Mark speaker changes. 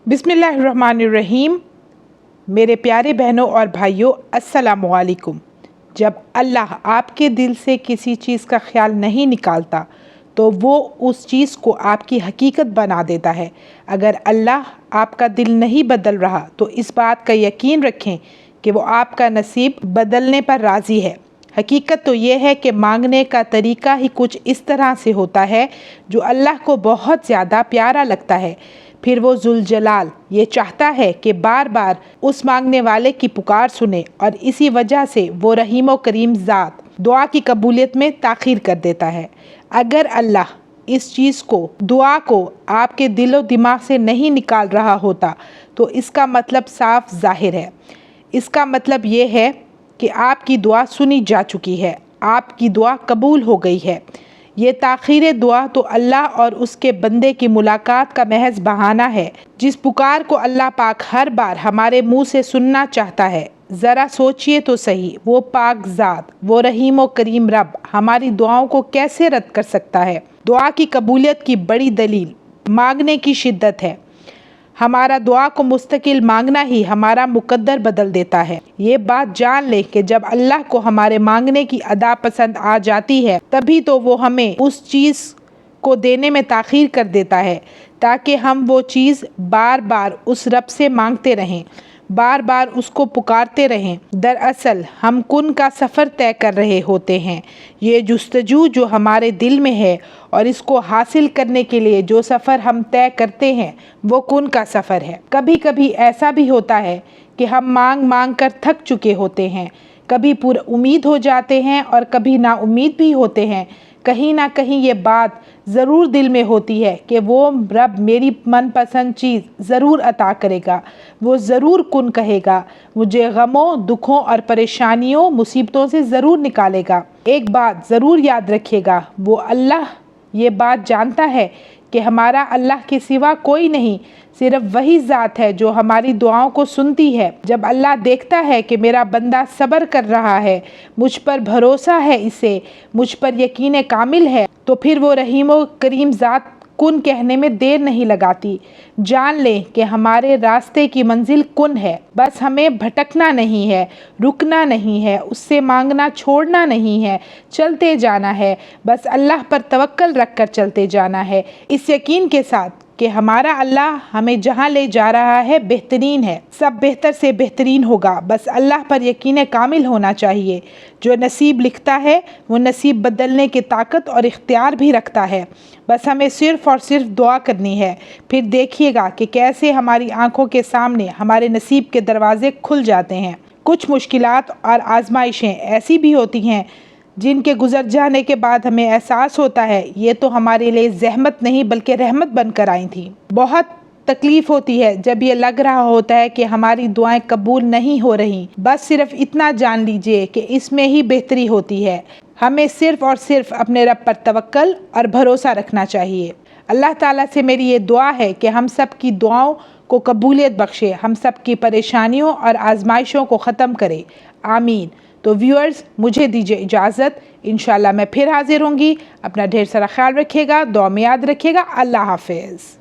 Speaker 1: बिस्मिल्लाहिर्रहमानिर्रहीम। मेरे प्यारे बहनों और भाइयों, अस्सलामु अलैकुम। जब अल्लाह आपके दिल से किसी चीज़ का ख्याल नहीं निकालता तो वो उस चीज़ को आपकी हकीकत बना देता है। अगर अल्लाह आपका दिल नहीं बदल रहा तो इस बात का यकीन रखें कि वो आपका नसीब बदलने पर राज़ी है। हकीकत तो ये है कि मांगने का तरीका ही कुछ इस तरह से होता है जो अल्लाह को बहुत ज़्यादा प्यारा लगता है। फिर वो जुल जलाल ये चाहता है कि बार बार उस मांगने वाले की पुकार सुने और इसी वजह से वो रहीम व करीम ज़ात दुआ की कबूलियत में ताख़ीर कर देता है। अगर अल्लाह इस चीज़ को, दुआ को आपके दिलो दिमाग से नहीं निकाल रहा होता तो इसका मतलब साफ ज़ाहिर है। इसका मतलब ये है कि आपकी दुआ सुनी जा चुकी है, आपकी दुआ कबूल हो गई है। ये ताख़ीर दुआ तो अल्लाह और उसके बंदे की मुलाकात का महज बहाना है। जिस पुकार को अल्लाह पाक हर बार हमारे मुंह से सुनना चाहता है, ज़रा सोचिए तो सही, वो पाक ज़ात, वो रहीम व करीम रब हमारी दुआओं को कैसे रद्द कर सकता है। दुआ की कबूलियत की बड़ी दलील मांगने की शिद्दत है। हमारा दुआ को मुस्तकिल मांगना ही हमारा मुकद्दर बदल देता है। ये बात जान ले कि जब अल्लाह को हमारे मांगने की अदा पसंद आ जाती है तभी तो वो हमें उस चीज़ को देने में ताख़ीर कर देता है ताकि हम वो चीज़ बार बार उस रब से मांगते रहें, बार बार उसको पुकारते रहें। दरअसल हम कुन का सफ़र तय कर रहे होते हैं। ये जुस्तजू जो हमारे दिल में है और इसको हासिल करने के लिए जो सफ़र हम तय करते हैं वो कुन का सफ़र है। कभी कभी ऐसा भी होता है कि हम मांग मांग कर थक चुके होते हैं, कभी पूरा उम्मीद हो जाते हैं और कभी ना उम्मीद भी होते हैं। कहीं ना कहीं ये बात ज़रूर दिल में होती है कि वो रब मेरी मनपसंद चीज़ ज़रूर अता करेगा, वो ज़रूर कुन कहेगा, मुझे गमों, दुखों और परेशानियों, मुसीबतों से ज़रूर निकालेगा। एक बात ज़रूर याद रखिएगा, वो अल्लाह ये बात जानता है कि हमारा अल्लाह के सिवा कोई नहीं, सिर्फ वही ज़ात है जो हमारी दुआओं को सुनती है। जब अल्लाह देखता है कि मेरा बंदा सब्र कर रहा है, मुझ पर भरोसा है, इसे मुझ पर यकीन कामिल है, तो फिर वो रहीम व करीम ज़ात कुन कहने में देर नहीं लगाती। जान लें कि हमारे रास्ते की मंजिल कुन है, बस हमें भटकना नहीं है, रुकना नहीं है, उससे मांगना छोड़ना नहीं है, चलते जाना है, बस अल्लाह पर तवक्कल रख कर चलते जाना है, इस यकीन के साथ कि हमारा अल्लाह हमें जहाँ ले जा रहा है बेहतरीन है, सब बेहतर से बेहतरीन होगा। बस अल्लाह पर यकीन कामिल होना चाहिए। जो नसीब लिखता है वो नसीब बदलने की ताकत और इख्तियार भी रखता है। बस हमें सिर्फ़ और सिर्फ दुआ करनी है। फिर देखिएगा कि कैसे हमारी आंखों के सामने हमारे नसीब के दरवाज़े खुल जाते हैं। कुछ मुश्किलात और आजमाइशें ऐसी भी होती हैं जिनके गुजर जाने के बाद हमें एहसास होता है ये तो हमारे लिए ज़हमत नहीं बल्कि रहमत बनकर आई थी। बहुत तकलीफ़ होती है जब ये लग रहा होता है कि हमारी दुआएं कबूल नहीं हो रही। बस सिर्फ इतना जान लीजिए कि इसमें ही बेहतरी होती है। हमें सिर्फ़ और सिर्फ अपने रब पर तवक्कल और भरोसा रखना चाहिए। अल्लाह ताला से मेरी ये दुआ है कि हम सब की दुआओं को कबूलियत बख्शे, हम सब की परेशानियों और आजमाइशों को ख़त्म करे। आमीन। तो व्यूअर्स, मुझे दीजिए इजाज़त। इंशाल्लाह मैं फिर हाजिर होंगी। अपना ढेर सारा ख्याल रखिएगा, दुआ में याद रखिएगा। अल्लाह हाफ़िज़।